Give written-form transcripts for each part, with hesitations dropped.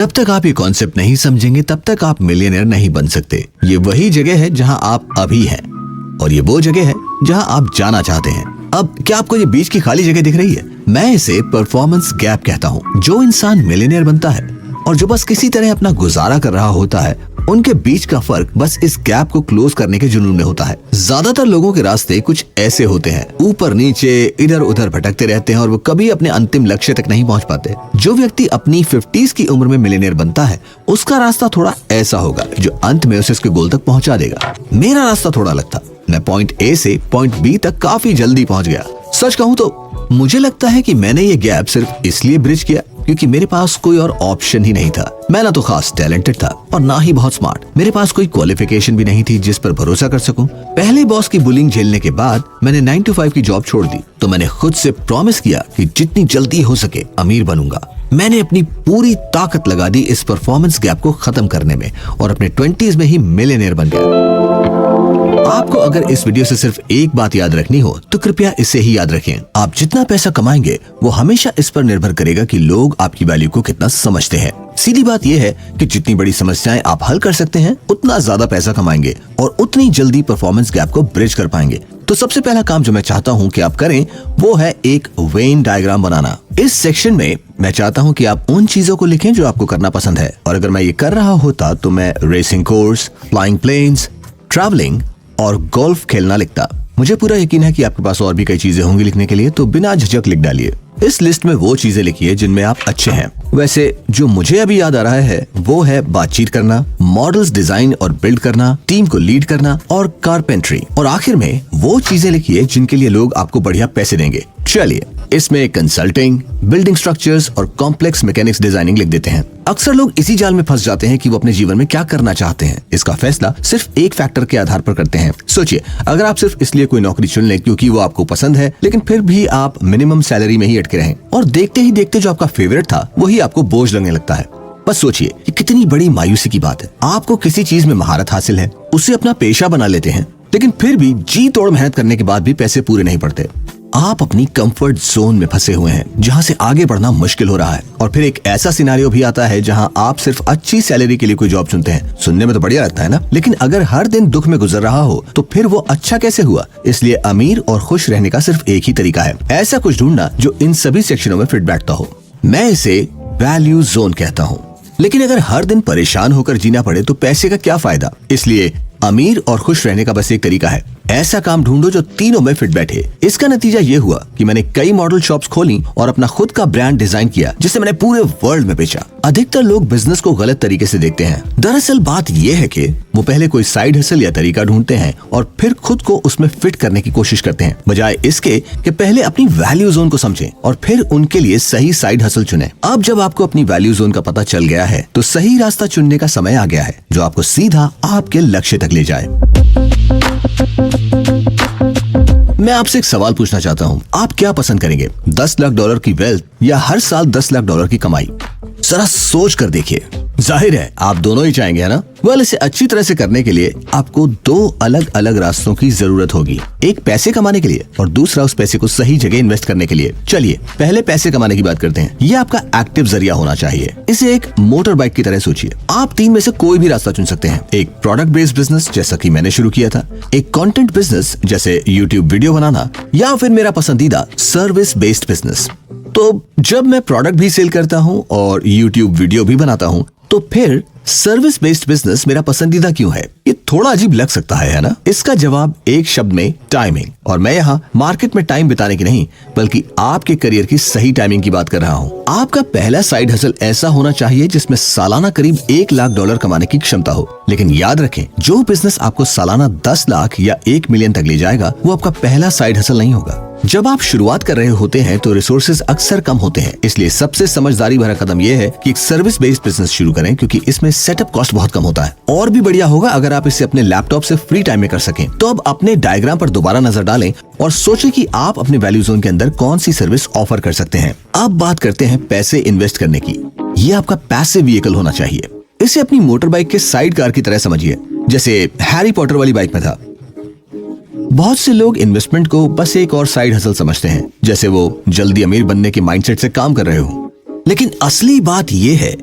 जब तक आप ये कॉन्सेप्ट नहीं समझेंगे तब तक आप मिलियनेयर नहीं बन सकते। ये वही जगह है जहां आप अभी हैं और ये वो जगह है जहां आप जाना चाहते हैं। अब क्या आपको ये बीच की खाली जगह दिख रही है? मैं इसे परफॉर्मेंस गैप कहता हूँ। जो इंसान मिलियनेयर बनता है और जो बस किसी तरह अपना गुजारा कर रहा होता है, उनके बीच का फर्क बस इस गैप को क्लोज करने के जुनून में होता है। ज्यादातर लोगों के रास्ते कुछ ऐसे होते हैं, ऊपर नीचे इधर उधर भटकते रहते हैं और वो कभी अपने अंतिम लक्ष्य तक नहीं पहुंच पाते। जो व्यक्ति अपनी 50s की उम्र में मिलियनेयर बनता है, उसका रास्ता थोड़ा ऐसा होगा जो अंत में उसे उसके गोल तक पहुंचा देगा। मेरा रास्ता थोड़ा अलग था। मैं पॉइंट ए से पॉइंट बी तक काफी जल्दी पहुंच गया। सच कहूं तो मुझे लगता है कि मैंने ये गैप सिर्फ इसलिए ब्रिज किया क्योंकि मेरे पास कोई और ऑप्शन ही नहीं था। मैं ना तो खास टैलेंटेड था और ना ही बहुत स्मार्ट। मेरे पास कोई क्वालिफिकेशन भी नहीं थी जिस पर भरोसा कर सकूं। पहले बॉस की बुलिंग झेलने के बाद मैंने 9 to 5 की जॉब छोड़ दी। तो मैंने खुद से प्रॉमिस किया कि जितनी जल्दी हो सके अमीर बनूंगा। मैंने अपनी पूरी ताकत लगा दी इस परफॉर्मेंस गैप को खत्म करने में और अपने 20s में ही मिलियनेयर बन गया। आपको अगर इस वीडियो से सिर्फ एक बात याद रखनी हो तो कृपया इसे ही याद रखें। आप जितना पैसा कमाएंगे वो हमेशा इस पर निर्भर करेगा कि लोग आपकी वैल्यू को कितना समझते हैं। सीधी बात यह है कि जितनी बड़ी समस्याएं आप हल कर सकते हैं, उतना ज्यादा पैसा कमाएंगे और उतनी जल्दी परफॉर्मेंस गैप को ब्रिज कर पाएंगे। तो सबसे पहला काम जो मैं चाहता हूं कि आप करें वो है एक वेन डायग्राम बनाना। इस सेक्शन में मैं चाहता हूं कि आप उन चीजों को लिखें जो आपको करना पसंद है। और अगर मैं ये कर रहा होता तो मैं racing course, flying planes, travelling और गोल्फ खेलना लिखता। मुझे पूरा यकीन है कि आपके पास और भी कई चीजें होंगी लिखने के लिए, तो बिना झिझक लिख डालिए। इस लिस्ट में वो चीजें लिखिए जिनमें आप अच्छे हैं। वैसे जो मुझे अभी याद आ रहा है वो है बातचीत करना, मॉडल्स डिजाइन और बिल्ड करना, टीम को लीड करना और कारपेंट्री। और आखिर में वो चीजें लिखिए जिनके लिए लोग आपको बढ़िया पैसे देंगे। चलिए इसमें कंसल्टिंग, बिल्डिंग स्ट्रक्चर्स और कॉम्प्लेक्स मैकेनिक्स डिजाइनिंग लिख देते हैं। अक्सर लोग इसी जाल में फंस जाते हैं कि वो अपने जीवन में क्या करना चाहते हैं। इसका फैसला सिर्फ एक फैक्टर के आधार पर करते हैं। सोचिए, अगर आप सिर्फ इसलिए कोई नौकरी चुन लें क्योंकि वो आपको पसंद है, लेकिन फिर भी आप मिनिमम सैलरी में ही अटके रहें और देखते ही देखते जो आपका फेवरेट था वही आपको बोझ लगने लगता है। बस सोचिए कि कितनी बड़ी मायूसी की बात है। आपको किसी चीज में महारत हासिल है, उसे अपना पेशा बना लेते हैं, लेकिन फिर भी जी तोड़ मेहनत करने के बाद भी पैसे पूरे नहीं पड़ते। आप अपनी कंफर्ट जोन में फंसे हुए हैं जहां से आगे बढ़ना मुश्किल हो रहा है। और फिर एक ऐसा सिनारियो भी आता है जहां आप सिर्फ अच्छी सैलरी के लिए कोई जॉब चुनते हैं। सुनने में तो बढ़िया लगता है ना, लेकिन अगर हर दिन दुख में गुजर रहा हो तो फिर वो अच्छा कैसे हुआ। इसलिए अमीर और खुश रहने का सिर्फ एक ही तरीका है, ऐसा कुछ ढूंढना जो इन सभी सेक्शनों में फिट बैठता हो। मैं इसे वैल्यू जोन कहता हूँ। लेकिन अगर हर दिन परेशान होकर जीना पड़े तो पैसे का क्या फायदा। इसलिए अमीर और खुश रहने का बस एक तरीका है, ऐसा काम ढूंढो जो तीनों में फिट बैठे। इसका नतीजा ये हुआ कि मैंने कई मॉडल शॉप्स खोली और अपना खुद का ब्रांड डिजाइन किया जिसे मैंने पूरे वर्ल्ड में बेचा। अधिकतर लोग बिजनेस को गलत तरीके से देखते हैं। दरअसल बात यह है कि वो पहले कोई साइड हसल या तरीका ढूंढते हैं और फिर खुद को उसमें फिट करने की कोशिश करते हैं, बजाय इसके कि पहले अपनी वैल्यू जोन को समझें और फिर उनके लिए सही साइड हसल चुनें। अब जब आपको अपनी वैल्यू जोन का पता चल गया है तो सही रास्ता चुनने का समय आ गया है जो आपको सीधा आपके लक्ष्य तक ले जाए। मैं आपसे एक सवाल पूछना चाहता हूँ, आप क्या पसंद करेंगे, $10 लाख की वेल्थ या हर साल $10 लाख की कमाई? जरा सोच कर देखिए। जाहिर है आप दोनों ही चाहेंगे, है ना? वेल, इसे अच्छी तरह से करने के लिए आपको दो अलग अलग रास्तों की जरूरत होगी। एक पैसे कमाने के लिए और दूसरा उस पैसे को सही जगह इन्वेस्ट करने के लिए। चलिए पहले पैसे कमाने की बात करते हैं। ये आपका एक्टिव जरिया होना चाहिए। इसे एक मोटर बाइक की तरह सोचिए। आप तीन में से कोई भी रास्ता चुन सकते हैं। एक प्रोडक्ट बेस्ड बिजनेस जैसा कि मैंने शुरू किया था, एक कंटेंट बिजनेस जैसे यूट्यूब वीडियो बनाना, या फिर मेरा पसंदीदा सर्विस बेस्ड बिजनेस। तो जब मैं प्रोडक्ट भी सेल करता हूँ और यूट्यूब वीडियो भी बनाता हूँ तो फिर सर्विस बेस्ड बिजनेस मेरा पसंदीदा क्यों है? ये थोड़ा अजीब लग सकता है ना? इसका जवाब एक शब्द में, टाइमिंग। और मैं यहाँ मार्केट में टाइम बिताने की नहीं बल्कि आपके करियर की सही टाइमिंग की बात कर रहा हूँ। आपका पहला साइड हसल ऐसा होना चाहिए जिसमें सालाना करीब $1 लाख कमाने की क्षमता हो। लेकिन याद रखें, जो बिजनेस आपको सालाना 10 लाख या 1 मिलियन तक ले जाएगा वो आपका पहला साइड हसल नहीं होगा। जब आप शुरुआत कर रहे होते हैं तो रिसोर्सेज अक्सर कम होते हैं, इसलिए सबसे समझदारी भरा कदम यह है कि एक सर्विस बेस्ड बिजनेस शुरू करें क्योंकि इसमें सेटअप कॉस्ट बहुत कम होता है। और भी बढ़िया होगा अगर आप इसे अपने लैपटॉप से फ्री टाइम में कर सकें। तो अब अपने डायग्राम पर दोबारा नजर डालें और सोचें कि आप अपने वैल्यू जोन के अंदर कौन सी सर्विस ऑफर कर सकते हैं। अब बात करते हैं पैसे इन्वेस्ट करने की। ये आपका पैसिव व्हीकल होना चाहिए। इसे अपनी मोटर बाइक के साइड कार की तरह समझिए, जैसे हैरी पॉटर वाली बाइक में था। बहुत से लोग इन्वेस्टमेंट को बस एक और साइड हसल समझते हैं, जैसे वो जल्दी अमीर बनने के माइंडसेट से काम कर रहे हो। लेकिन असली बात यह है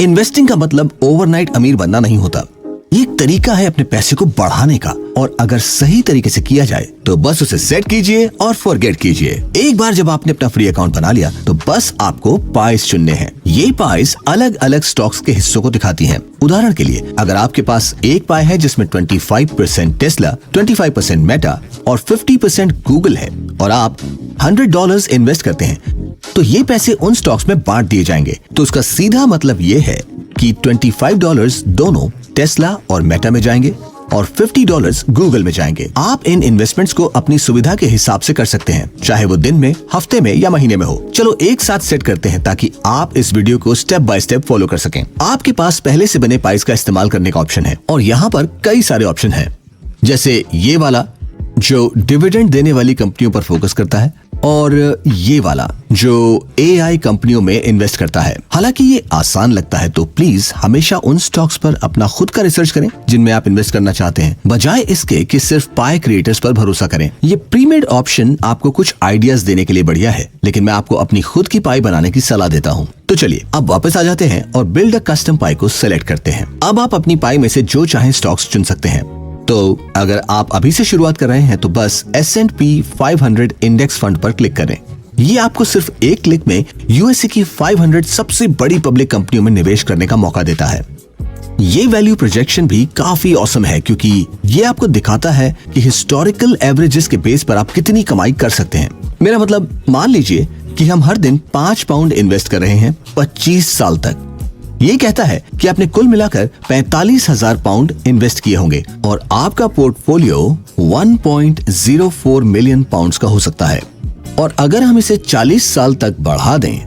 इन्वेस्टिंग का मतलब ओवरनाइट अमीर बनना नहीं होता। ये एक तरीका है अपने पैसे को बढ़ाने का, और अगर सही तरीके से किया जाए तो बस उसे सेट कीजिए और फॉरगेट कीजिए। एक बार जब आपने अपना फ्री अकाउंट बना लिया तो बस आपको पाइस चुनने हैं। ये पाइस अलग अलग स्टॉक्स के हिस्सों को दिखाती हैं। उदाहरण के लिए, अगर आपके पास एक पाई है जिसमें 25% टेस्ला, 25% मेटा और 50% गूगल है, और आप $100 इन्वेस्ट करते हैं, तो ये पैसे उन स्टॉक्स में बांट दिए जाएंगे। तो उसका सीधा मतलब ये है कि $25 दोनों टेस्ला और मेटा में जाएंगे और $50 गूगल में जाएंगे। आप इन इन्वेस्टमेंट्स को अपनी सुविधा के हिसाब से कर सकते हैं, चाहे वो दिन में, हफ्ते में या महीने में हो। चलो एक साथ सेट करते हैं ताकि आप इस वीडियो को स्टेप बाय स्टेप फॉलो कर सकें। आपके पास पहले से बने पाइस का इस्तेमाल करने का ऑप्शन है, और यहाँ पर कई सारे ऑप्शन हैं, जैसे ये वाला जो डिविडेंड देने वाली कंपनियों पर फोकस करता है, और ये वाला जो AI कंपनियों में इन्वेस्ट करता है। हालांकि ये आसान लगता है, तो प्लीज हमेशा उन स्टॉक्स पर अपना खुद का रिसर्च करें जिनमें आप इन्वेस्ट करना चाहते हैं, बजाय इसके कि सिर्फ पाई क्रिएटर्स पर भरोसा करें। ये प्रीमेड ऑप्शन आपको कुछ आइडियाज देने के लिए बढ़िया है, लेकिन मैं आपको अपनी खुद की पाई बनाने की सलाह देता हूँ। तो चलिए अब वापस आ जाते हैं और बिल्ड अ कस्टम पाई को सेलेक्ट करते हैं। अब आप अपनी पाई में से जो चाहे स्टॉक्स चुन सकते हैं। तो अगर आप अभी से शुरुआत कर रहे हैं तो बस S&P 500 इंडेक्स फंड पर क्लिक करें। ये आपको सिर्फ एक क्लिक में USA की 500 सबसे बड़ी पब्लिक कंपनियों में निवेश करने का मौका देता है। ये वैल्यू प्रोजेक्शन भी काफी ऑसम है, क्योंकि ये आपको दिखाता है कि हिस्टोरिकल एवरेजेस के बेस पर आप कितनी कमाई कर सकते हैं। मेरा मतलब, मान लीजिए कि हम हर दिन 5 पाउंड इन्वेस्ट कर रहे हैं 25 साल तक। ये कहता है कि आपने कुल मिलाकर 45,000 पाउंड इन्वेस्ट किए होंगे, और आपका पोर्टफोलियो 1.04 मिलियन पाउंड्स का हो सकता है। और अगर हम इसे 40 साल तक बढ़ा दें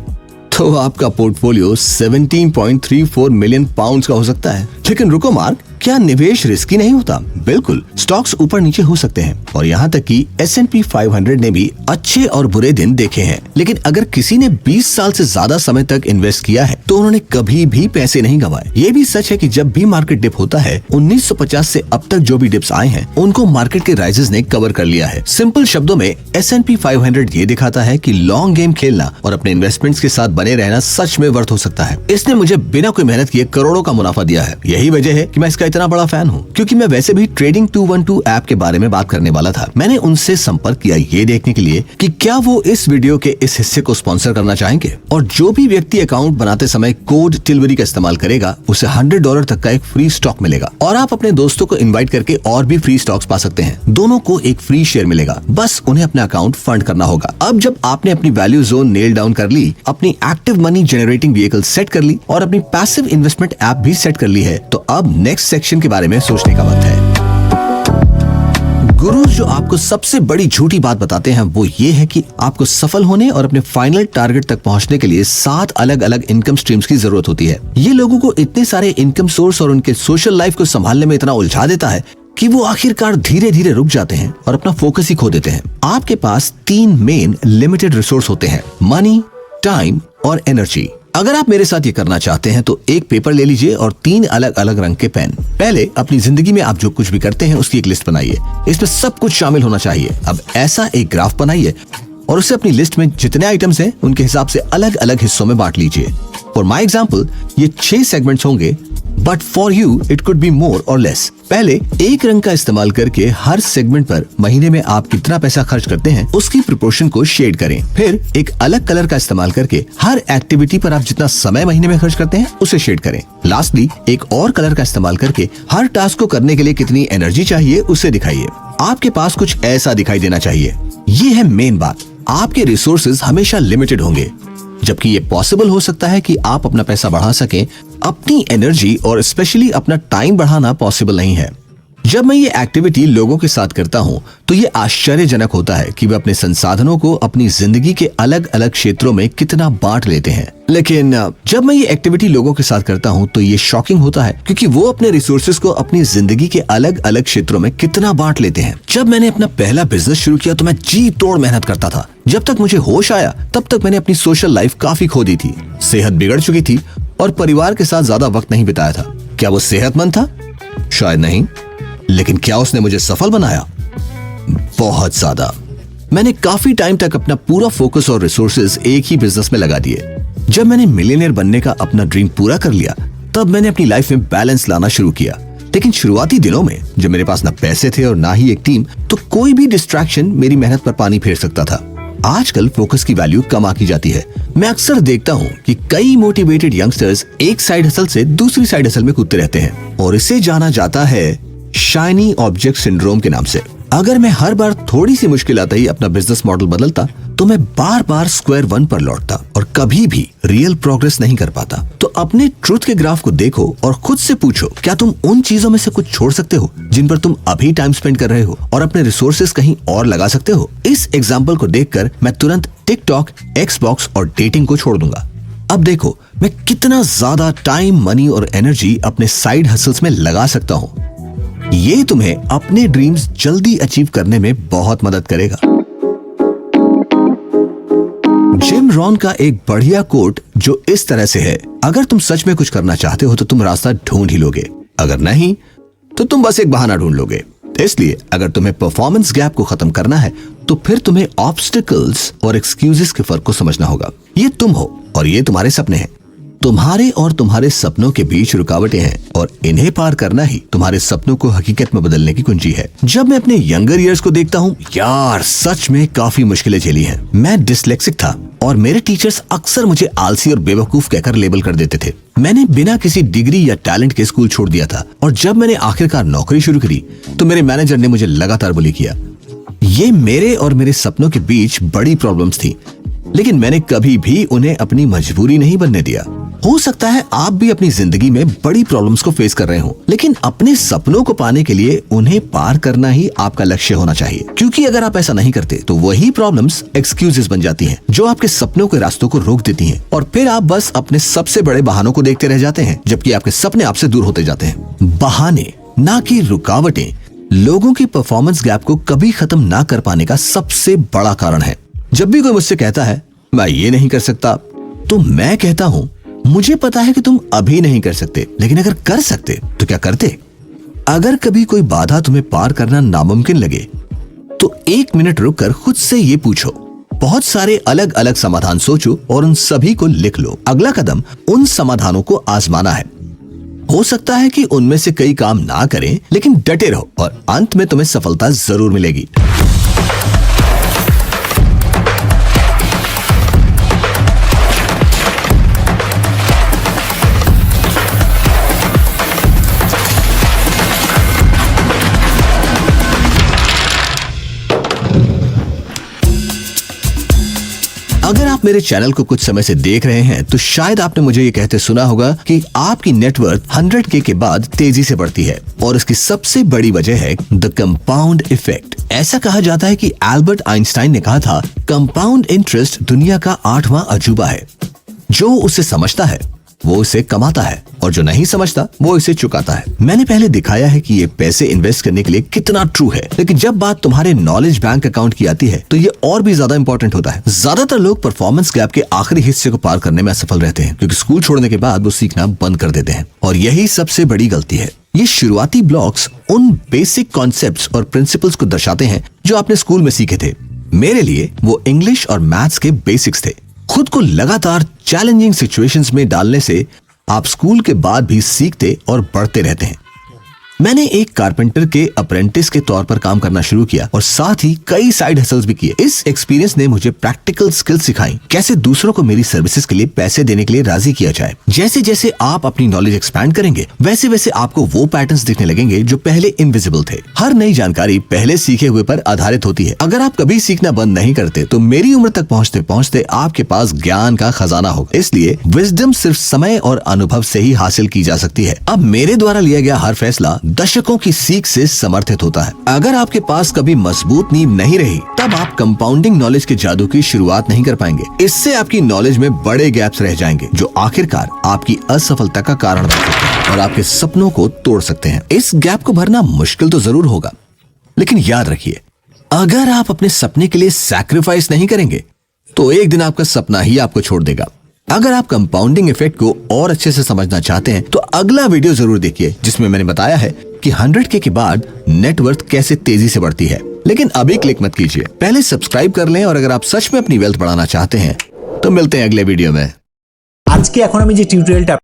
तो आपका पोर्टफोलियो 17.34 मिलियन पाउंड्स का हो सकता है। लेकिन रुको मार्क, क्या निवेश रिस्की नहीं होता? बिल्कुल, स्टॉक्स ऊपर नीचे हो सकते हैं, और यहाँ तक कि S&P 500 ने भी अच्छे और बुरे दिन देखे हैं। लेकिन अगर किसी ने 20 साल से ज्यादा समय तक इन्वेस्ट किया है तो उन्होंने कभी भी पैसे नहीं गंवाए। ये भी सच है कि जब भी मार्केट डिप होता है, 1950 से अब तक जो भी डिप्स आए हैं उनको मार्केट के राइजेस ने कवर कर लिया है। सिंपल शब्दों में S&P 500 ये दिखाता है कि लॉन्ग गेम खेलना और अपने इन्वेस्टमेंट्स के साथ बने रहना सच में वर्थ हो सकता है। इसने मुझे बिना कोई मेहनत किए करोड़ों का मुनाफा दिया है। यही वजह है कि मैं इसका इतना बड़ा फैन हूँ, क्योंकि मैं वैसे भी ट्रेडिंग 212 ऐप के बारे में बात करने वाला था। मैंने उनसे संपर्क किया ये देखने के लिए कि क्या वो इस वीडियो के इस हिस्से को स्पॉन्सर करना चाहेंगे, और जो भी व्यक्ति अकाउंट बनाते समय कोड टिलवरी का इस्तेमाल करेगा उसे $100 तक का एक फ्री स्टॉक मिलेगा। और आप अपने दोस्तों को इन्वाइट करके और भी फ्री स्टॉक्स पा सकते हैं। दोनों को एक फ्री शेयर मिलेगा, बस उन्हें अपना अकाउंट फंड करना होगा। अब जब आपने अपनी वैल्यू जोन नेल डाउन कर ली, अपनी active money generating vehicle set कर ली और अपनी पैसिव इन्वेस्टमेंट ऐप भी सेट कर ली है, तो अब नेक्स्ट सेक्शन के बारे में सोचने का वक्त है। गुरु जो आपको सबसे बड़ी झूठी बात बताते हैं वो ये है कि आपको सफल होने और अपने फाइनल टारगेट तक पहुंचने के लिए 7 अलग अलग इनकम स्ट्रीम्स की जरूरत होती है। ये लोगों को इतने सारे इनकम सोर्स और उनके सोशल लाइफ को संभालने में इतना उलझा देता है कि वो आखिरकार धीरे धीरे रुक जाते हैं और अपना फोकस ही खो देते हैं। आपके पास 3 मेन लिमिटेड रिसोर्स होते हैं, मनी, टाइम और एनर्जी। अगर आप मेरे साथ ये करना चाहते हैं तो एक पेपर ले लीजिए और 3 अलग अलग रंग के पेन। पहले अपनी जिंदगी में आप जो कुछ भी करते हैं उसकी एक लिस्ट बनाइए। इसमें सब कुछ शामिल होना चाहिए। अब ऐसा एक ग्राफ बनाइए और उसे अपनी लिस्ट में जितने आइटम्स हैं उनके हिसाब से अलग अलग हिस्सों में बांट लीजिए। फॉर माई एग्जाम्पल ये 6 सेगमेंट्स होंगे, but for you it could be more और लेस। पहले एक रंग का इस्तेमाल करके हर सेगमेंट पर महीने में आप कितना पैसा खर्च करते हैं उसकी प्रोपोर्शन को शेड करें। फिर एक अलग कलर का इस्तेमाल करके हर एक्टिविटी पर आप जितना समय महीने में खर्च करते हैं उसे शेड करें। लास्टली एक और कलर का इस्तेमाल करके हर टास्क को करने के लिए कितनी एनर्जी चाहिए उसे दिखाइए। आपके पास कुछ ऐसा दिखाई देना चाहिए। ये है मेन बात, आपके रिसोर्सेज हमेशा लिमिटेड होंगे, जबकि ये पॉसिबल हो सकता है कि आप अपना पैसा बढ़ा सकें, अपनी एनर्जी और स्पेशली अपना टाइम बढ़ाना पॉसिबल नहीं है। जब मैं ये एक्टिविटी लोगों के साथ करता हूँ तो ये आश्चर्यजनक होता है कि वे अपने संसाधनों को अपनी जिंदगी के अलग अलग क्षेत्रों में कितना बांट लेते हैं। लेकिन जब मैं ये एक्टिविटी लोगों के साथ करता हूँ तो ये शॉकिंग होता है, क्योंकि वो अपने रिसोर्सेज को अपनी जिंदगी के अलग अलग क्षेत्रों में कितना बांट लेते हैं। जब मैंने अपना पहला बिजनेस शुरू किया तो मैं जी तोड़ मेहनत करता था। जब तक मुझे होश आया तब तक मैंने अपनी सोशल लाइफ काफी खो दी थी, सेहत बिगड़ चुकी थी और परिवार के साथ ज्यादा वक्त नहीं बिताया था। क्या वो सेहतमंद था? शायद नहीं, लेकिन क्या उसने मुझे सफल बनाया? बहुत ज्यादा। मैंने काफी टाइम तक अपना पूरा फोकस और रिसोर्सेज एक ही बिजनेस में लगा दिए, जब मैंने मिलियनेयर बनने का अपना ड्रीम पूरा कर लिया, तब मैंने अपनी लाइफ में बैलेंस लाना शुरू किया। लेकिन शुरुआती दिनों में जब मेरे पास ना पैसे थे और ना ही एक टीम, तो कोई भी डिस्ट्रैक्शन मेरी मेहनत पर पानी फेर सकता था। आजकल फोकस की वैल्यू कम आकी जाती है। मैं अक्सर देखता हूँ कि कई मोटिवेटेड यंगस्टर्स एक साइड हसल से दूसरी साइड हसल में कूदते रहते हैं, और इसे जाना जाता है शाइनी ऑब्जेक्ट सिंड्रोम के नाम से। अगर मैं हर बार थोड़ी सी मुश्किल आते ही अपना बिजनेस मॉडल बदलता, तो मैं बार बार स्क्वायर वन पर लौटता और कभी भी रियल प्रोग्रेस नहीं कर पाता। तो अपने ट्रुथ के ग्राफ को देखो और खुद से पूछो, क्या तुम उन चीजों में से कुछ छोड़ सकते हो जिन पर तुम अभी टाइम स्पेंड कर रहे हो, और अपने रिसोर्सेस कहीं और लगा सकते हो। इस एग्जाम्पल को देखकर मैं तुरंत टिकटॉक, एक्सबॉक्स और डेटिंग को छोड़ दूंगा। अब देखो मैं कितना ज्यादा टाइम, मनी और एनर्जी अपने साइड हसल्स में लगा सकता हूँ। ये तुम्हें अपने ड्रीम्स जल्दी अचीव करने में बहुत मदद करेगा। जिम रॉन का एक बढ़िया कोट जो इस तरह से है, अगर तुम सच में कुछ करना चाहते हो तो तुम रास्ता ढूंढ ही लोगे, अगर नहीं तो तुम बस एक बहाना ढूंढ लोगे। इसलिए अगर तुम्हें परफॉर्मेंस गैप को खत्म करना है, तो फिर तुम्हें ऑब्स्टिकल्स और एक्सक्यूजेस के फर्क को समझना होगा। ये तुम हो और ये तुम्हारे सपने हैं। तुम्हारे और तुम्हारे सपनों के बीच रुकावटें हैं, और इन्हें पार करना ही तुम्हारे सपनों को हकीकत में बदलने की कुंजी है। जब मैं अपने यंगर ईयर्स को देखता हूँ, यार सच में काफी मुश्किलें झेली हैं। मैं डिस्लेक्सिक था और मेरे टीचर्स अक्सर मुझे आलसी और बेवकूफ कहकर लेबल कर देते थे। मैंने बिना किसी डिग्री या टैलेंट के स्कूल छोड़ दिया था, और जब मैंने आखिरकार नौकरी शुरू करी तो मेरे मैनेजर ने मुझे लगातार बुली किया। ये मेरे और मेरे सपनों के बीच बड़ी प्रॉब्लम्स थी, लेकिन मैंने कभी भी उन्हें अपनी मजबूरी नहीं बनने दिया। हो सकता है आप भी अपनी जिंदगी में बड़ी प्रॉब्लम्स को फेस कर रहे हो, लेकिन अपने सपनों को पाने के लिए उन्हें पार करना ही आपका लक्ष्य होना चाहिए। क्योंकि अगर आप ऐसा नहीं करते तो वही प्रॉब्लम्स एक्सक्यूजेस बन जाती हैं, जो आपके सपनों के रास्तों को रोक देती हैं, और फिर आप बस अपने सबसे बड़े बहानों को देखते रह जाते हैं, जबकि आपके सपने आपसे दूर होते जाते हैं। बहाने, ना कि रुकावटें, लोगों की परफॉर्मेंस गैप को कभी खत्म ना कर पाने का सबसे बड़ा कारण है। जब भी कोई मुझसे कहता है मैं ये नहीं कर सकता, तो मैं कहता हूँ मुझे पता है कि तुम अभी नहीं कर सकते, लेकिन अगर कर सकते तो क्या करते? अगर कभी कोई बाधा तुम्हें पार करना नामुमकिन लगे, तो 1 मिनट रुककर खुद से ये पूछो। बहुत सारे अलग अलग समाधान सोचो और उन सभी को लिख लो। अगला कदम उन समाधानों को आजमाना है। हो सकता है कि उनमें से कई काम ना करें, लेकिन डटे रहो और अंत में तुम्हें सफलता जरूर मिलेगी। अगर आप मेरे चैनल को कुछ समय से देख रहे हैं, तो शायद आपने मुझे ये कहते सुना होगा कि आपकी नेटवर्थ 100K के बाद तेजी से बढ़ती है, और इसकी सबसे बड़ी वजह है द कंपाउंड इफेक्ट। ऐसा कहा जाता है कि एल्बर्ट आइंस्टाइन ने कहा था, कंपाउंड इंटरेस्ट दुनिया का 8वां अजूबा है। जो उसे समझता है वो इसे कमाता है, और जो नहीं समझता वो इसे चुकाता है। मैंने पहले दिखाया है कि ये पैसे इन्वेस्ट करने के लिए कितना ट्रू है, लेकिन जब बात तुम्हारे नॉलेज बैंक अकाउंट की आती है तो ये और भी ज्यादा इंपॉर्टेंट होता है। ज्यादातर लोग परफॉर्मेंस गैप के आखिरी हिस्से को पार करने में असफल रहते हैं, क्योंकि स्कूल छोड़ने के बाद वो सीखना बंद कर देते हैं, और यही सबसे बड़ी गलती है। ये शुरुआती ब्लॉक्स उन बेसिक कॉन्सेप्ट्स और प्रिंसिपल्स को दर्शाते हैं जो आपने स्कूल में सीखे थे। मेरे लिए वो इंग्लिश और मैथ्स के बेसिक्स थे। खुद को लगातार चैलेंजिंग सिचुएशंस में डालने से आप स्कूल के बाद भी सीखते और बढ़ते रहते हैं। मैंने एक कारपेंटर के अप्रेंटिस के तौर पर काम करना शुरू किया, और साथ ही कई साइड हसल्स भी किए। इस एक्सपीरियंस ने मुझे प्रैक्टिकल स्किल्स सिखाई, कैसे दूसरों को मेरी सर्विसेज के लिए पैसे देने के लिए राजी किया जाए। जैसे जैसे आप अपनी नॉलेज एक्सपैंड करेंगे, वैसे वैसे आपको वो पैटर्न्स दिखने लगेंगे जो पहले इनविजिबल थे। हर नई जानकारी पहले सीखे हुए पर आधारित होती है। अगर आप कभी सीखना बंद नहीं करते, तो मेरी उम्र तक पहुँचते पहुँचते आपके पास ज्ञान का खजाना होगा। इसलिए विजडम सिर्फ समय और अनुभव से ही हासिल की जा सकती है। अब मेरे द्वारा लिया गया हर फैसला दशकों की सीख से समर्थित होता है। अगर आपके पास कभी मजबूत नींव नहीं रही, तब आप कंपाउंडिंग नॉलेज के जादू की शुरुआत नहीं कर पाएंगे। इससे आपकी नॉलेज में बड़े गैप्स रह जाएंगे, जो आखिरकार आपकी असफलता का कारण बन सकते हैं और आपके सपनों को तोड़ सकते हैं। इस गैप को भरना मुश्किल तो जरूर होगा, लेकिन याद रखिए, अगर आप अपने सपने के लिए सैक्रिफाइस नहीं करेंगे, तो एक दिन आपका सपना ही आपको छोड़ देगा। अगर आप कंपाउंडिंग इफेक्ट को और अच्छे से समझना चाहते हैं, तो अगला वीडियो जरूर देखिए, जिसमें मैंने बताया है कि 100K के बाद नेटवर्थ कैसे तेजी से बढ़ती है। लेकिन अभी क्लिक मत कीजिए, पहले सब्सक्राइब कर लें, और अगर आप सच में अपनी वेल्थ बढ़ाना चाहते हैं, तो मिलते हैं अगले वीडियो में। আজকে এখন আমি যে টিউটোরিয়ালটা